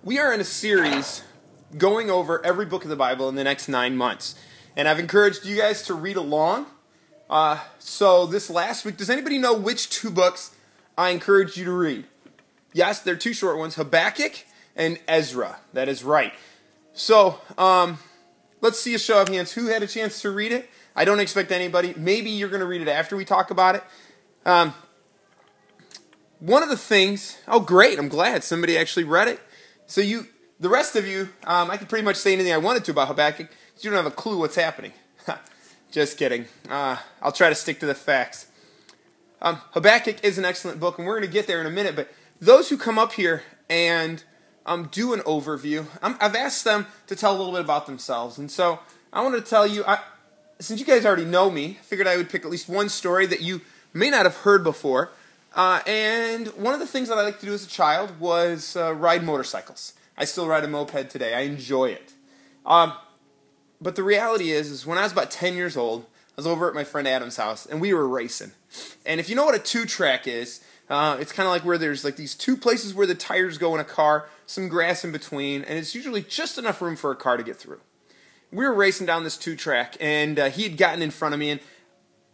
We are in a series going over every book of the Bible in the next 9 months. And I've encouraged you guys to read along. So this last week, does anybody know which two books I encourage you to read? Yes, they're two short ones, Habakkuk and Ezra. That is right. So let's see a show of hands. Who had a chance to read it? I don't expect anybody. Maybe you're going to read it after we talk about it. One of the things, oh great, I'm glad somebody actually read it. So the rest of you, I could pretty much say anything I wanted to about Habakkuk, because you don't have a clue what's happening. Just kidding. I'll try to stick to the facts. Habakkuk is an excellent book, and we're going to get there in a minute, but those who come up here and do an overview, I've asked them to tell a little bit about themselves, and so I want to tell you, since you guys already know me, I figured I would pick at least one story that you may not have heard before. And one of the things that I liked to do as a child was ride motorcycles. I still ride a moped today. I enjoy it. But the reality is when I was about 10 years old, I was over at my friend Adam's house, and we were racing. And if you know what a two-track is, it's kind of like where there's like these two places where the tires go in a car, some grass in between, and it's usually just enough room for a car to get through. We were racing down this two-track, and he had gotten in front of me, and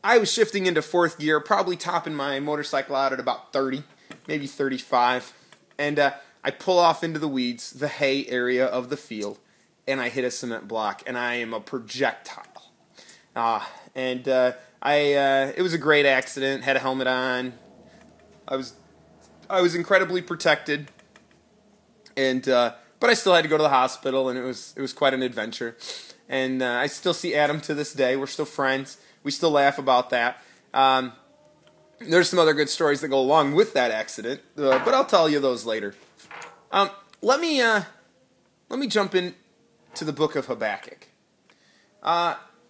I was shifting into fourth gear, probably topping my motorcycle out at about 30, maybe 35. And I pull off into the weeds, the hay area of the field, and I hit a cement block, and I am a projectile. It was a great accident, had a helmet on. I was incredibly protected, and but I still had to go to the hospital, and it was quite an adventure. And I still see Adam to this day. We're still friends. We still laugh about that. There's some other good stories that go along with that accident, but I'll tell you those later. Let me jump in to the book of Habakkuk.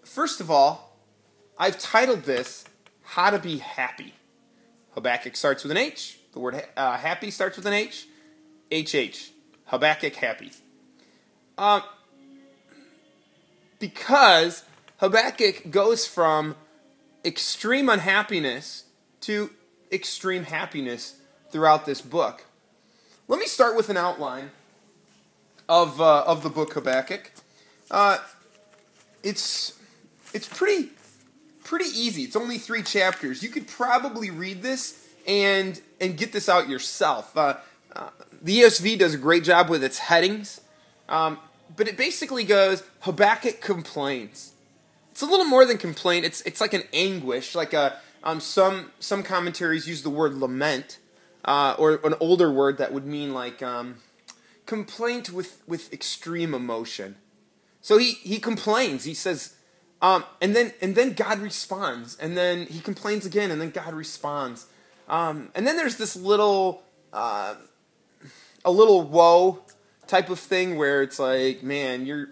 First of all, I've titled this "How to Be Happy." Habakkuk starts with an H. The word happy starts with an H. HH. Habakkuk happy. Because Habakkuk goes from extreme unhappiness to extreme happiness throughout this book. Let me start with an outline of the book Habakkuk. It's pretty easy. It's only 3 chapters. You could probably read this and get this out yourself. The ESV does a great job with its headings, but it basically goes, Habakkuk complains. It's a little more than complaint. It's like an anguish. Like some commentaries use the word lament, or an older word that would mean like complaint with extreme emotion. So he complains. He says, and then God responds, and then he complains again, and then God responds, and then there's this little a little woe type of thing where it's like, man,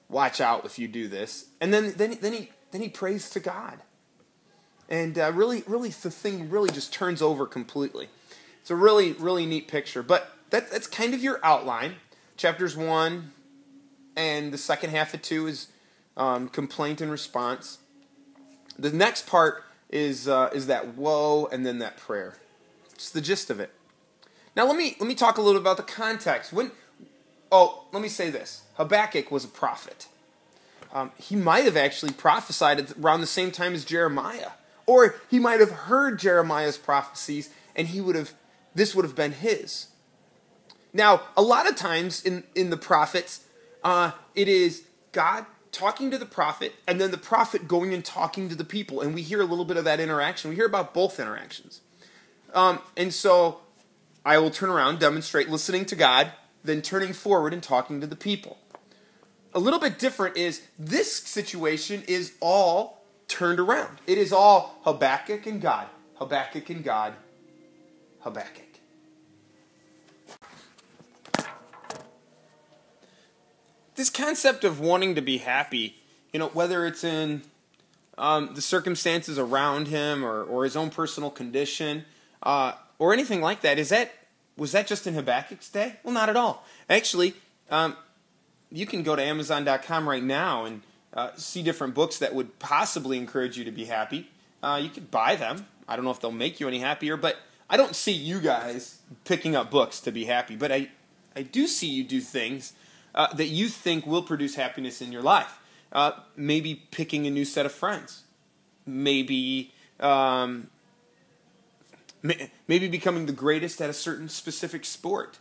watch out if you do this. And then he prays to God. And really the thing really just turns over completely. It's a really, really neat picture. But that's kind of your outline. Chapters 1 and the second half of 2 is complaint and response. The next part is that woe and then that prayer. It's the gist of it. Now let me talk a little about the context. Let me say this. Habakkuk was a prophet. He might have actually prophesied around the same time as Jeremiah. Or he might have heard Jeremiah's prophecies, and this would have been his. Now, a lot of times in the prophets, it is God talking to the prophet, and then the prophet going and talking to the people. And we hear a little bit of that interaction. We hear about both interactions. And so I will turn around, demonstrate listening to God, then turning forward and talking to the people. A little bit different is this situation is all turned around. It is all Habakkuk and God. Habakkuk and God. Habakkuk. This concept of wanting to be happy, whether it's in the circumstances around him or his own personal condition or anything like that, was that just in Habakkuk's day? Well, not at all. Actually, you can go to Amazon.com right now and see different books that would possibly encourage you to be happy. You could buy them. I don't know if they'll make you any happier, but I don't see you guys picking up books to be happy. But I do see you do things that you think will produce happiness in your life. Maybe picking a new set of friends. Maybe maybe becoming the greatest at a certain specific sport.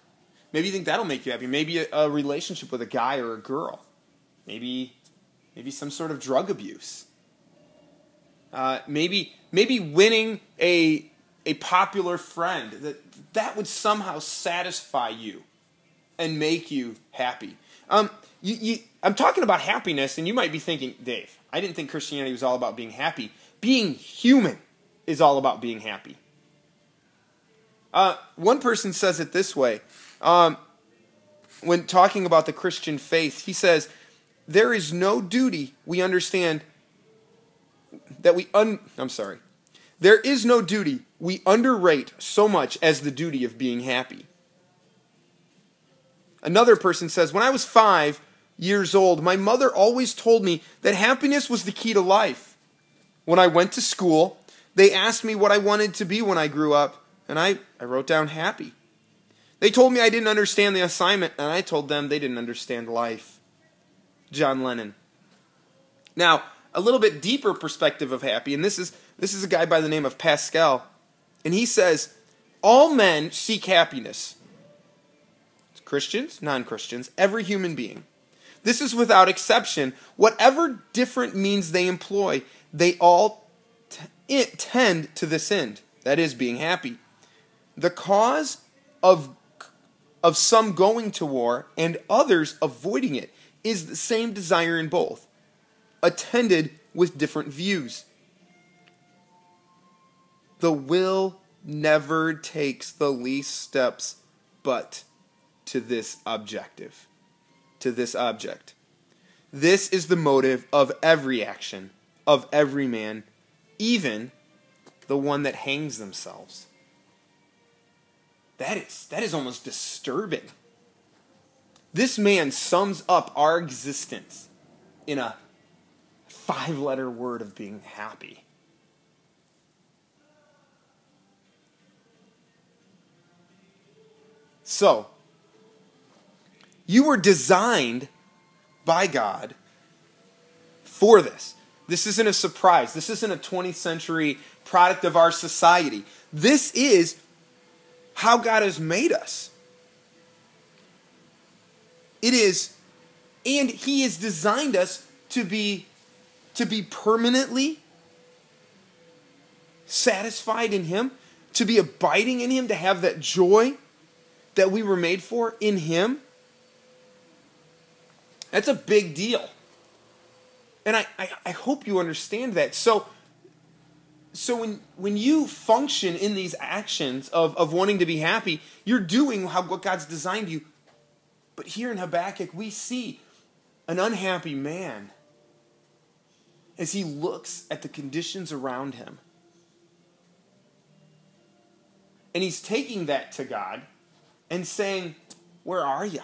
Maybe you think that'll make you happy. Maybe a relationship with a guy or a girl. Maybe some sort of drug abuse. Maybe winning a popular friend. That would somehow satisfy you and make you happy. I'm talking about happiness, and you might be thinking, Dave, I didn't think Christianity was all about being happy. Being human is all about being happy. One person says it this way. When talking about the Christian faith, he says, there is no duty we understand that there is no duty we underrate so much as the duty of being happy. Another person says, when I was 5 years old, my mother always told me that happiness was the key to life. When I went to school, they asked me what I wanted to be when I grew up, and I wrote down happy. They told me I didn't understand the assignment, and I told them they didn't understand life. John Lennon. Now, a little bit deeper perspective of happy, and this is a guy by the name of Pascal, and he says, all men seek happiness. Christians, non-Christians, every human being. This is without exception. Whatever different means they employ, they all tend to this end, that is, being happy. The cause of some going to war and others avoiding it is the same desire in both, attended with different views. The will never takes the least steps but to this objective, to this object. This is the motive of every action, of every man, even the one that hangs themselves. That is almost disturbing. This man sums up our existence in a 5-letter word of being happy. So, you were designed by God for this. This isn't a surprise. This isn't a 20th century product of our society. This is how God has made us. It is, and He has designed us to be permanently satisfied in Him, to be abiding in Him, to have that joy that we were made for in Him. That's a big deal. And I hope you understand that. So when you function in these actions of wanting to be happy, you're doing what God's designed you. But here in Habakkuk, we see an unhappy man as he looks at the conditions around him. And he's taking that to God and saying, where are you?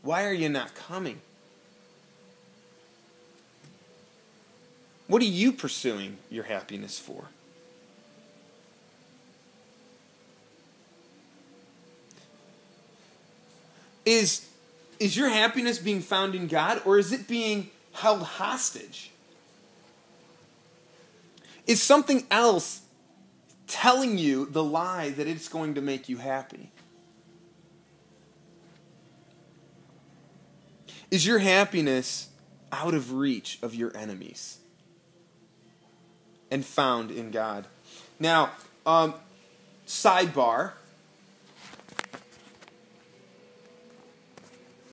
Why are you not coming? What are you pursuing your happiness for? Is your happiness being found in God, or is it being held hostage? Is something else telling you the lie that it's going to make you happy? Is your happiness out of reach of your enemies and found in God? Now, sidebar,